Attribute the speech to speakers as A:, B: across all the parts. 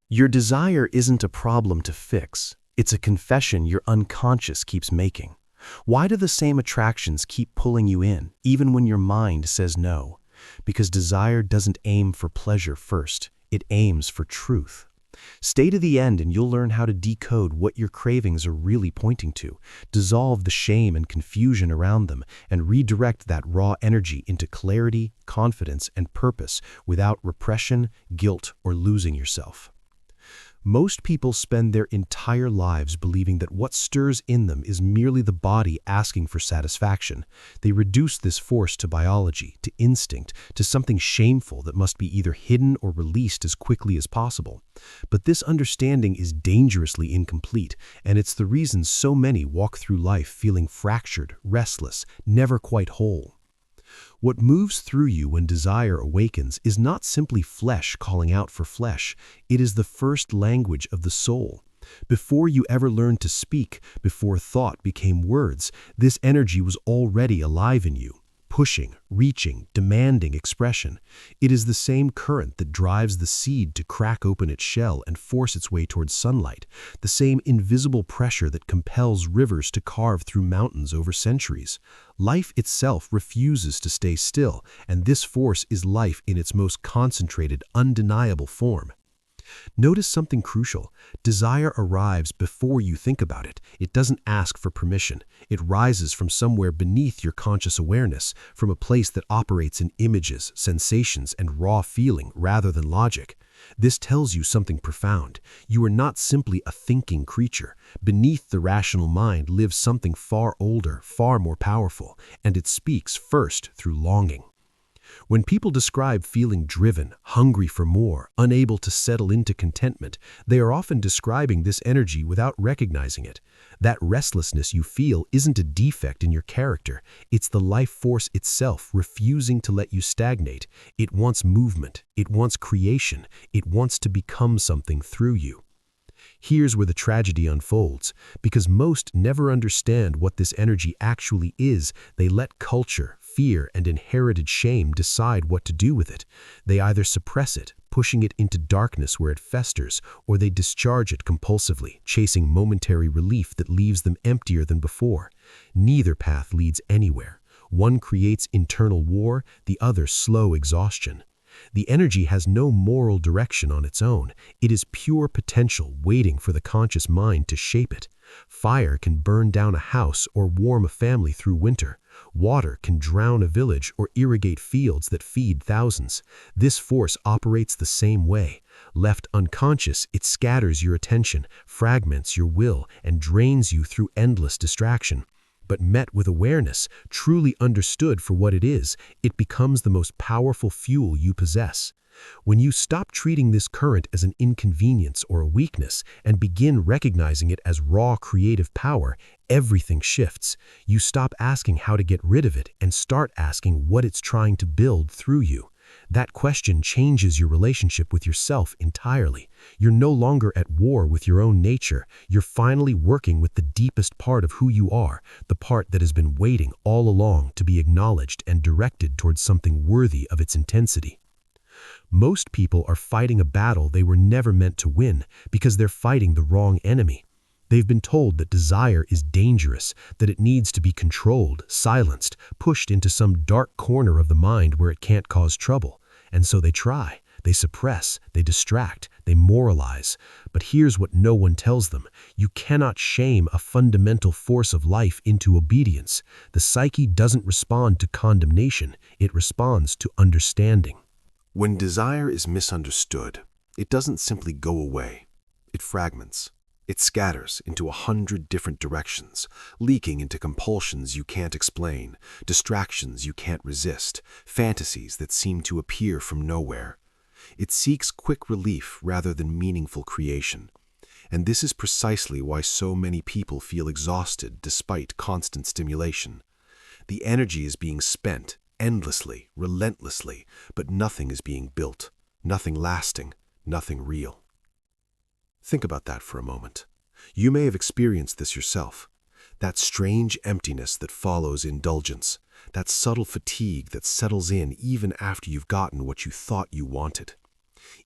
A: Your desire isn't a problem to fix. It's a confession your unconscious keeps making. Why do the same attractions keep pulling you in, even when your mind says no? Because desire doesn't aim for pleasure first. It aims for truth. Stay to the end and you'll learn how to decode what your cravings are really pointing to, dissolve the shame and confusion around them, and redirect that raw energy into clarity, confidence, and purpose without repression, guilt, or losing yourself. Most people spend their entire lives believing that what stirs in them is merely the body asking for satisfaction. They reduce this force to biology, to instinct, to something shameful that must be either hidden or released as quickly as possible. But this understanding is dangerously incomplete, and it's the reason so many walk through life feeling fractured, restless, never quite whole. What moves through you when desire awakens is not simply flesh calling out for flesh. It is the first language of the soul. Before you ever learned to speak, before thought became words, this energy was already alive in you, pushing, reaching, demanding expression. It is the same current that drives the seed to crack open its shell and force its way towards sunlight, the same invisible pressure that compels rivers to carve through mountains over centuries. Life itself refuses to stay still, and this force is life in its most concentrated, undeniable form. Notice something crucial. Desire arrives before you think about it. It doesn't ask for permission. It rises from somewhere beneath your conscious awareness, from a place that operates in images, sensations, and raw feeling rather than logic. This tells you something profound. You are not simply a thinking creature. Beneath the rational mind lives something far older, far more powerful, and it speaks first through longing. When people describe feeling driven, hungry for more, unable to settle into contentment, they are often describing this energy without recognizing it. That restlessness you feel isn't a defect in your character. It's the life force itself refusing to let you stagnate. It wants movement. It wants creation. It wants to become something through you. Here's where the tragedy unfolds. Because most never understand what this energy actually is, they let culture, fear, and inherited shame decide what to do with it. They either suppress it, pushing it into darkness where it festers, or they discharge it compulsively, chasing momentary relief that leaves them emptier than before. Neither path leads anywhere. One creates internal war, the other slow exhaustion. The energy has no moral direction on its own. It is pure potential waiting for the conscious mind to shape it. Fire can burn down a house or warm a family through winter. Water can drown a village or irrigate fields that feed thousands. This force operates the same way. Left unconscious, it scatters your attention, fragments your will, and drains you through endless distraction. But met with awareness, truly understood for what it is, it becomes the most powerful fuel you possess. When you stop treating this current as an inconvenience or a weakness and begin recognizing it as raw creative power, everything shifts. You stop asking how to get rid of it and start asking what it's trying to build through you. That question changes your relationship with yourself entirely. You're no longer at war with your own nature. You're finally working with the deepest part of who you are, the part that has been waiting all along to be acknowledged and directed towards something worthy of its intensity. Most people are fighting a battle they were never meant to win because they're fighting the wrong enemy. They've been told that desire is dangerous, that it needs to be controlled, silenced, pushed into some dark corner of the mind where it can't cause trouble. And so they try, they suppress, they distract, they moralize. But here's what no one tells them. You cannot shame a fundamental force of life into obedience. The psyche doesn't respond to condemnation, it responds to understanding.
B: When desire is misunderstood, it doesn't simply go away. It fragments. It scatters into 100 different directions, leaking into compulsions you can't explain, distractions you can't resist, fantasies that seem to appear from nowhere. It seeks quick relief rather than meaningful creation. And this is precisely why so many people feel exhausted despite constant stimulation. The energy is being spent endlessly, relentlessly, but nothing is being built, nothing lasting, nothing real. Think about that for a moment. You may have experienced this yourself. That strange emptiness that follows indulgence, that subtle fatigue that settles in even after you've gotten what you thought you wanted.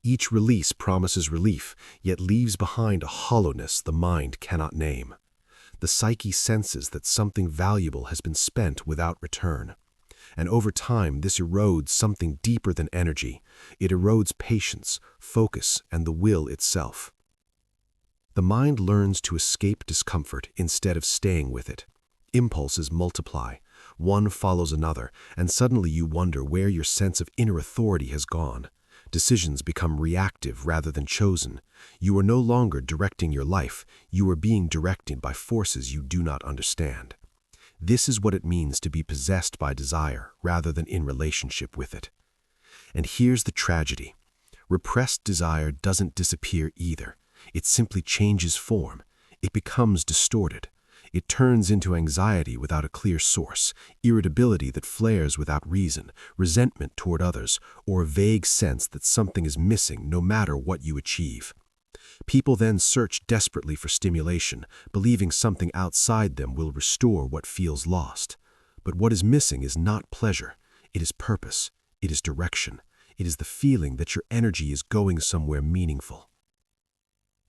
B: Each release promises relief, yet leaves behind a hollowness the mind cannot name. The psyche senses that something valuable has been spent without return. And over time, this erodes something deeper than energy. It erodes patience, focus, and the will itself. The mind learns to escape discomfort instead of staying with it. Impulses multiply. One follows another, and suddenly you wonder where your sense of inner authority has gone. Decisions become reactive rather than chosen. You are no longer directing your life. You are being directed by forces you do not understand. This is what it means to be possessed by desire rather than in relationship with it. And here's the tragedy. Repressed desire doesn't disappear either. It simply changes form. It becomes distorted. It turns into anxiety without a clear source, irritability that flares without reason, resentment toward others, or a vague sense that something is missing no matter what you achieve. People then search desperately for stimulation, believing something outside them will restore what feels lost. But what is missing is not pleasure. It is purpose. It is direction. It is the feeling that your energy is going somewhere meaningful.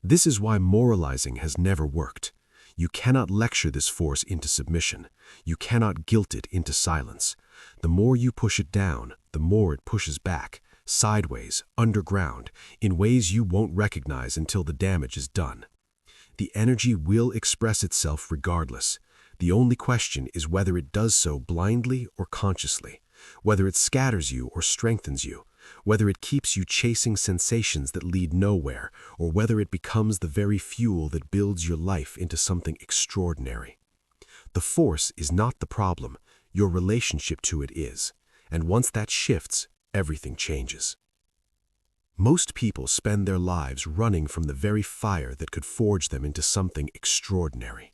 B: This is why moralizing has never worked. You cannot lecture this force into submission. You cannot guilt it into silence. The more you push it down, the more it pushes back, sideways, underground, in ways you won't recognize until the damage is done. The energy will express itself regardless. The only question is whether it does so blindly or consciously, whether it scatters you or strengthens you, whether it keeps you chasing sensations that lead nowhere, or whether it becomes the very fuel that builds your life into something extraordinary. The force is not the problem, your relationship to it is, and once that shifts, everything changes. Most people spend their lives running from the very fire that could forge them into something extraordinary.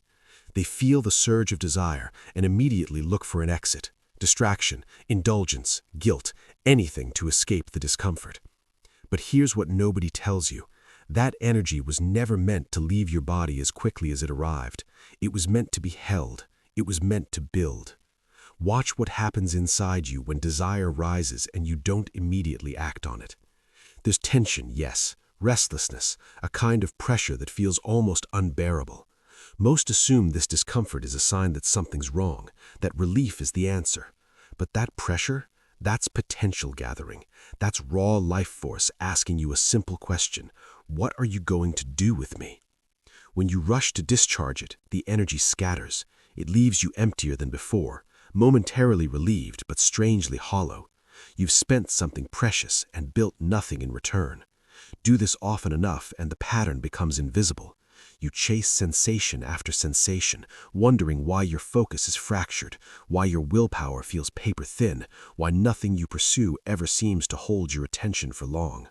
B: They feel the surge of desire and immediately look for an exit. Distraction, indulgence, guilt, anything to escape the discomfort. But here's what nobody tells you. That energy was never meant to leave your body as quickly as it arrived. It was meant to be held. It was meant to build. Watch what happens inside you when desire rises and you don't immediately act on it. There's tension, yes, restlessness, a kind of pressure that feels almost unbearable. Most assume this discomfort is a sign that something's wrong, that relief is the answer. But that pressure, that's potential gathering. That's raw life force asking you a simple question. What are you going to do with me? When you rush to discharge it, the energy scatters. It leaves you emptier than before, momentarily relieved but strangely hollow. You've spent something precious and built nothing in return. Do this often enough and the pattern becomes invisible. You chase sensation after sensation, wondering why your focus is fractured, why your willpower feels paper thin, why nothing you pursue ever seems to hold your attention for long.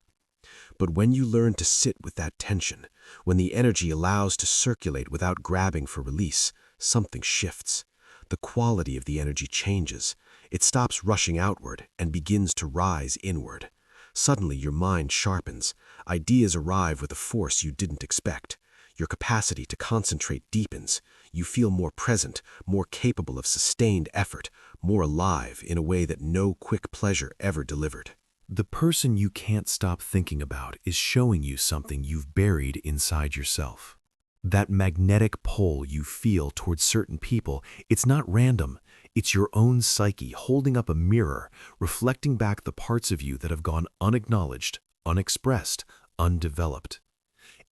B: But when you learn to sit with that tension, when the energy allows to circulate without grabbing for release, something shifts. The quality of the energy changes. It stops rushing outward and begins to rise inward. Suddenly your mind sharpens. Ideas arrive with a force you didn't expect. Your capacity to concentrate deepens. You feel more present, more capable of sustained effort, more alive in a way that no quick pleasure ever delivered. The person you can't stop thinking about is showing you something you've buried inside yourself. That magnetic pull you feel towards certain people, it's not random. It's your own psyche holding up a mirror, reflecting back the parts of you that have gone unacknowledged, unexpressed, undeveloped.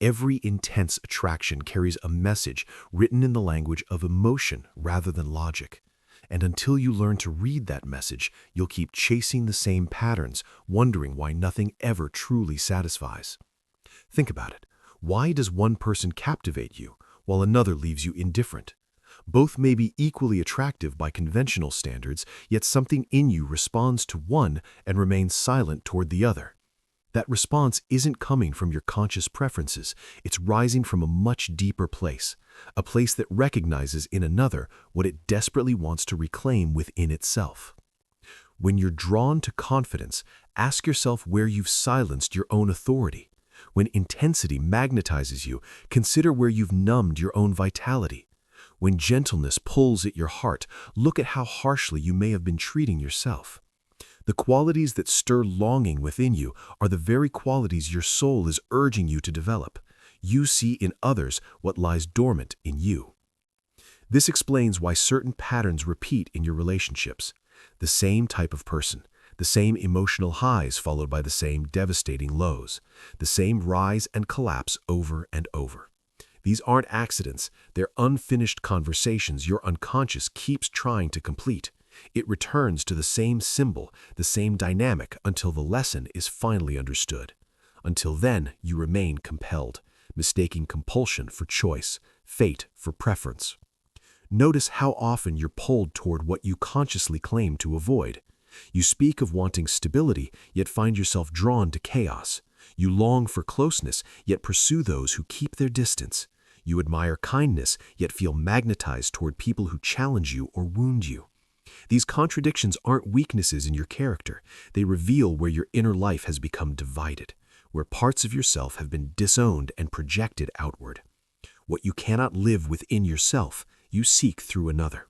B: Every intense attraction carries a message written in the language of emotion rather than logic. And until you learn to read that message, you'll keep chasing the same patterns, wondering why nothing ever truly satisfies. Think about it. Why does one person captivate you while another leaves you indifferent? Both may be equally attractive by conventional standards, yet something in you responds to one and remains silent toward the other. That response isn't coming from your conscious preferences. It's rising from a much deeper place, a place that recognizes in another what it desperately wants to reclaim within itself. When you're drawn to confidence, ask yourself where you've silenced your own authority. When intensity magnetizes you, consider where you've numbed your own vitality. When gentleness pulls at your heart, look at how harshly you may have been treating yourself. The qualities that stir longing within you are the very qualities your soul is urging you to develop. You see in others what lies dormant in you. This explains why certain patterns repeat in your relationships. The same type of person, the same emotional highs followed by the same devastating lows, the same rise and collapse over and over. These aren't accidents, they're unfinished conversations your unconscious keeps trying to complete. It returns to the same symbol, the same dynamic until the lesson is finally understood. Until then, you remain compelled, mistaking compulsion for choice, fate for preference. Notice how often you're pulled toward what you consciously claim to avoid. You speak of wanting stability, yet find yourself drawn to chaos. You long for closeness, yet pursue those who keep their distance. You admire kindness, yet feel magnetized toward people who challenge you or wound you. These contradictions aren't weaknesses in your character. They reveal where your inner life has become divided, where parts of yourself have been disowned and projected outward. What you cannot live within yourself, you seek through another.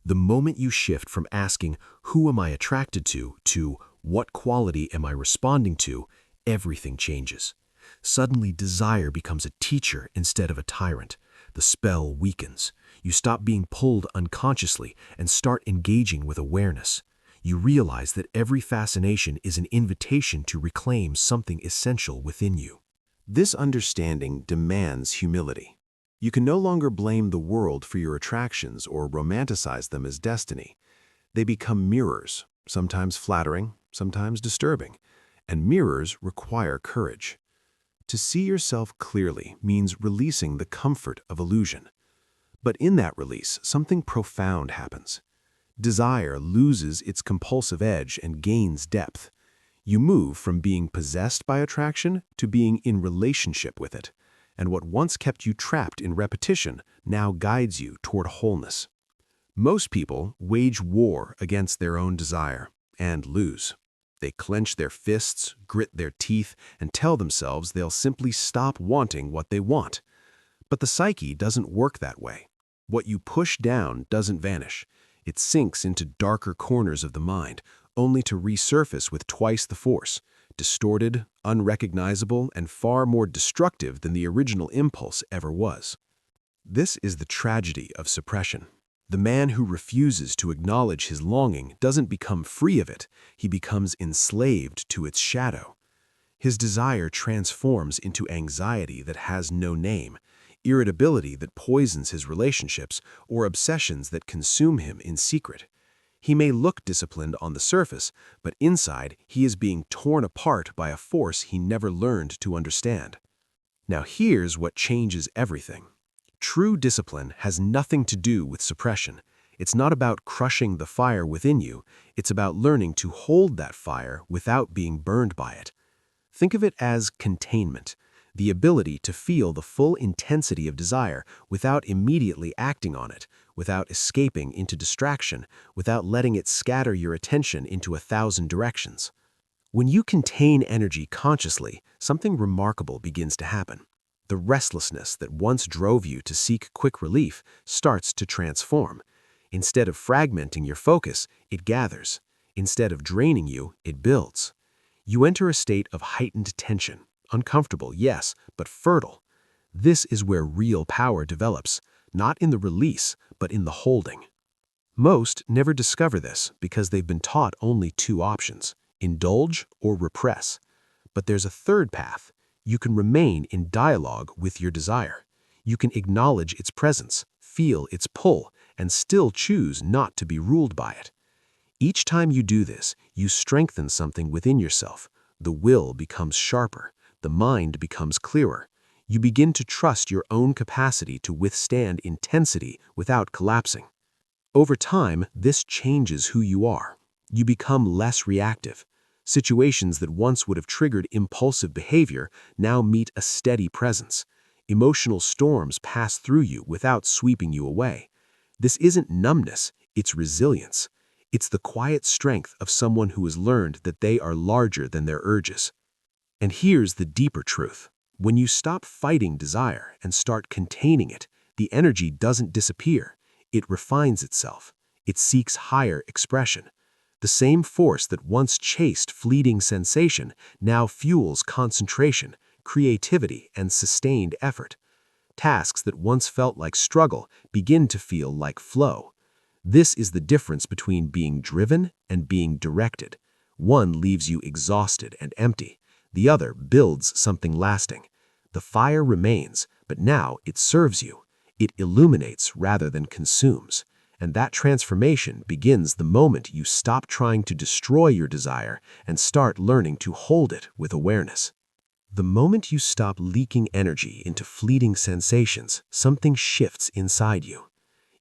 B: The moment you shift from asking, "Who am I attracted to "What quality am I responding to?" everything changes. Suddenly, desire becomes a teacher instead of a tyrant. The spell weakens. You stop being pulled unconsciously and start engaging with awareness. You realize that every fascination is an invitation to reclaim something essential within you. This understanding demands humility. You can no longer blame the world for your attractions or romanticize them as destiny. They become mirrors, sometimes flattering, sometimes disturbing, and mirrors require courage. To see yourself clearly means releasing the comfort of illusion. But in that release, something profound happens. Desire loses its compulsive edge and gains depth. You move from being possessed by attraction to being in relationship with it, and what once kept you trapped in repetition now guides you toward wholeness. Most people wage war against their own desire and lose. They clench their fists, grit their teeth, and tell themselves they'll simply stop wanting what they want. But the psyche doesn't work that way. What you push down doesn't vanish. It sinks into darker corners of the mind, only to resurface with twice the force, distorted, unrecognizable, and far more destructive than the original impulse ever was. This is the tragedy of suppression. The man who refuses to acknowledge his longing doesn't become free of it, he becomes enslaved to its shadow. His desire transforms into anxiety that has no name, irritability that poisons his relationships, or obsessions that consume him in secret. He may look disciplined on the surface, but inside he is being torn apart by a force he never learned to understand. Now here's what changes everything. True discipline has nothing to do with suppression. It's not about crushing the fire within you, it's about learning to hold that fire without being burned by it. Think of it as containment, the ability to feel the full intensity of desire without immediately acting on it, without escaping into distraction, without letting it scatter your attention into 1,000 directions. When you contain energy consciously, something remarkable begins to happen. The restlessness that once drove you to seek quick relief starts to transform. Instead of fragmenting your focus, it gathers. Instead of draining you, it builds. You enter a state of heightened tension. Uncomfortable, yes, but fertile. This is where real power develops, not in the release, but in the holding. Most never discover this because they've been taught only two options: indulge or repress. But there's a third path. You can remain in dialogue with your desire. You can acknowledge its presence, feel its pull, and still choose not to be ruled by it. Each time you do this, you strengthen something within yourself. The will becomes sharper. The mind becomes clearer. You begin to trust your own capacity to withstand intensity without collapsing. Over time, this changes who you are. You become less reactive. Situations that once would have triggered impulsive behavior now meet a steady presence. Emotional storms pass through you without sweeping you away. This isn't numbness, it's resilience. It's the quiet strength of someone who has learned that they are larger than their urges. And here's the deeper truth. When you stop fighting desire and start containing it, the energy doesn't disappear. It refines itself. It seeks higher expression. The same force that once chased fleeting sensation now fuels concentration, creativity, and sustained effort. Tasks that once felt like struggle begin to feel like flow. This is the difference between being driven and being directed. One leaves you exhausted and empty. The other builds something lasting. The fire remains, but now it serves you. It illuminates rather than consumes. And that transformation begins the moment you stop trying to destroy your desire and start learning to hold it with awareness. The moment you stop leaking energy into fleeting sensations, something shifts inside you.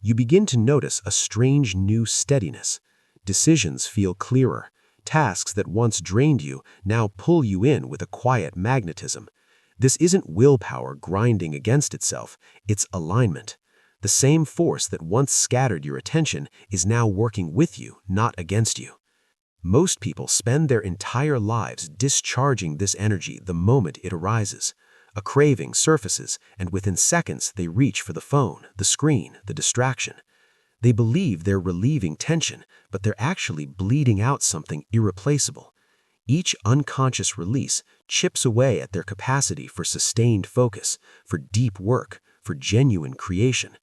B: You begin to notice a strange new steadiness. Decisions feel clearer. Tasks that once drained you now pull you in with a quiet magnetism. This isn't willpower grinding against itself, it's alignment. The same force that once scattered your attention is now working with you, not against you. Most people spend their entire lives discharging this energy the moment it arises. A craving surfaces, and within seconds they reach for the phone, the screen, the distraction. They believe they're relieving tension, but they're actually bleeding out something irreplaceable. Each unconscious release chips away at their capacity for sustained focus, for deep work, for genuine creation.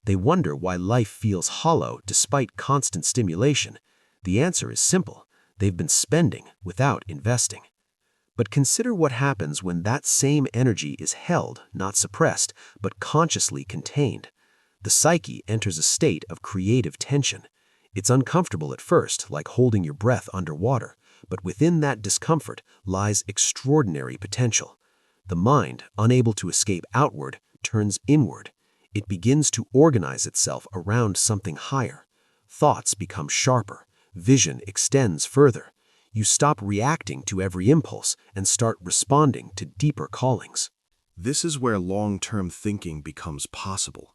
B: They wonder why life feels hollow despite constant stimulation. The answer is simple. They've been spending without investing. But consider what happens when that same energy is held, not suppressed, but consciously contained. The psyche enters a state of creative tension. It's uncomfortable at first, like holding your breath underwater, but within that discomfort lies extraordinary potential. The mind, unable to escape outward, turns inward. It begins to organize itself around something higher. Thoughts become sharper. Vision extends further. You stop reacting to every impulse and start responding to deeper callings.
C: This is where long-term thinking becomes possible.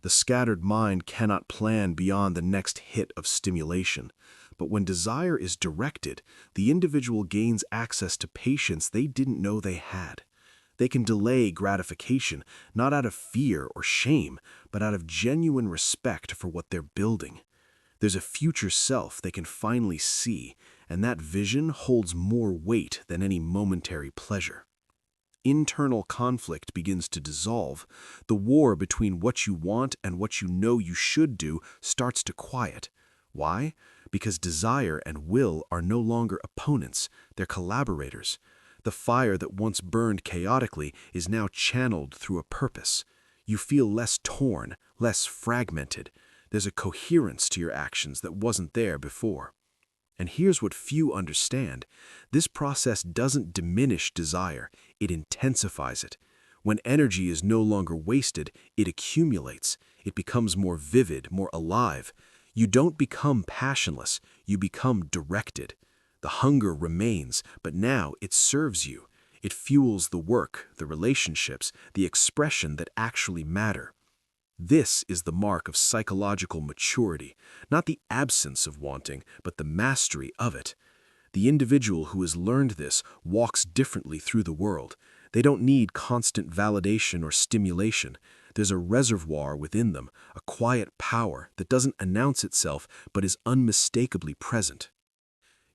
C: The scattered mind cannot plan beyond the next hit of stimulation. But when desire is directed, the individual gains access to patience they didn't know they had. They can delay gratification, not out of fear or shame, but out of genuine respect for what they're building. There's a future self they can finally see, and that vision holds more weight than any momentary pleasure. Internal conflict begins to dissolve. The war between what you want and what you know you should do starts to quiet. Why? Because desire and will are no longer opponents, they're collaborators. The fire that once burned chaotically is now channeled through a purpose. You feel less torn, less fragmented. There's a coherence to your actions that wasn't there before. And here's what few understand. This process doesn't diminish desire, it intensifies it. When energy is no longer wasted, it accumulates. It becomes more vivid, more alive. You don't become passionless, you become directed. The hunger remains, but now it serves you. It fuels the work, the relationships, the expression that actually matter. This is the mark of psychological maturity, not the absence of wanting, but the mastery of it. The individual who has learned this walks differently through the world. They don't need constant validation or stimulation. There's a reservoir within them, a quiet power that doesn't announce itself but is unmistakably present.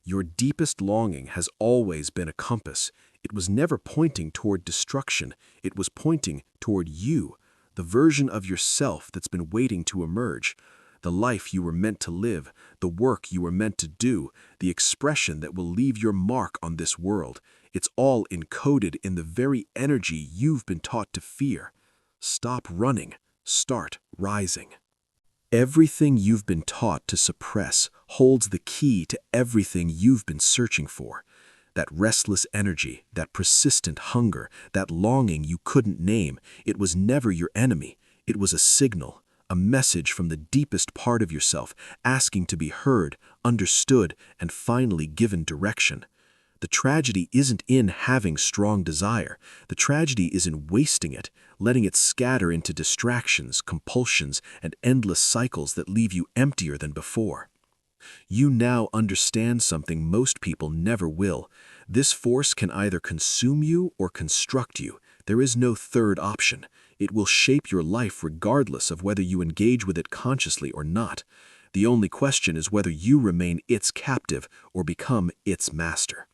C: Your deepest longing has always been a compass. It was never pointing toward destruction. It was pointing toward you, the version of yourself that's been waiting to emerge, the life you were meant to live, the work you were meant to do, the expression that will leave your mark on this world. It's all encoded in the very energy you've been taught to fear. Stop running. Start rising. Everything you've been taught to suppress holds the key to everything you've been searching for. That restless energy, that persistent hunger, that longing you couldn't name, it was never your enemy. It was a signal, a message from the deepest part of yourself, asking to be heard, understood, and finally given direction. The tragedy isn't in having strong desire. The tragedy is in wasting it, letting it scatter into distractions, compulsions, and endless cycles that leave you emptier than before. You now understand something most people never will. This force can either consume you or construct you. There is no third option. It will shape your life regardless of whether you engage with it consciously or not. The only question is whether you remain its captive or become its master.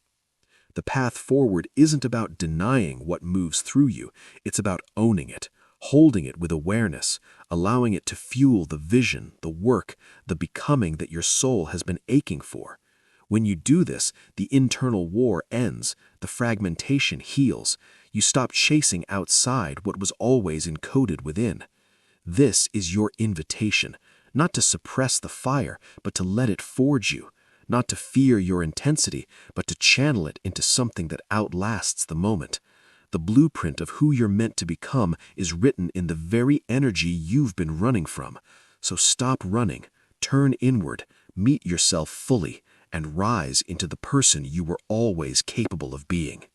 C: The path forward isn't about denying what moves through you, it's about owning it, holding it with awareness, allowing it to fuel the vision, the work, the becoming that your soul has been aching for. When you do this, the internal war ends, the fragmentation heals. You stop chasing outside what was always encoded within. This is your invitation, not to suppress the fire, but to let it forge you, not to fear your intensity, but to channel it into something that outlasts the moment. The blueprint of who you're meant to become is written in the very energy you've been running from. So stop running, turn inward, meet yourself fully, and rise into the person you were always capable of being.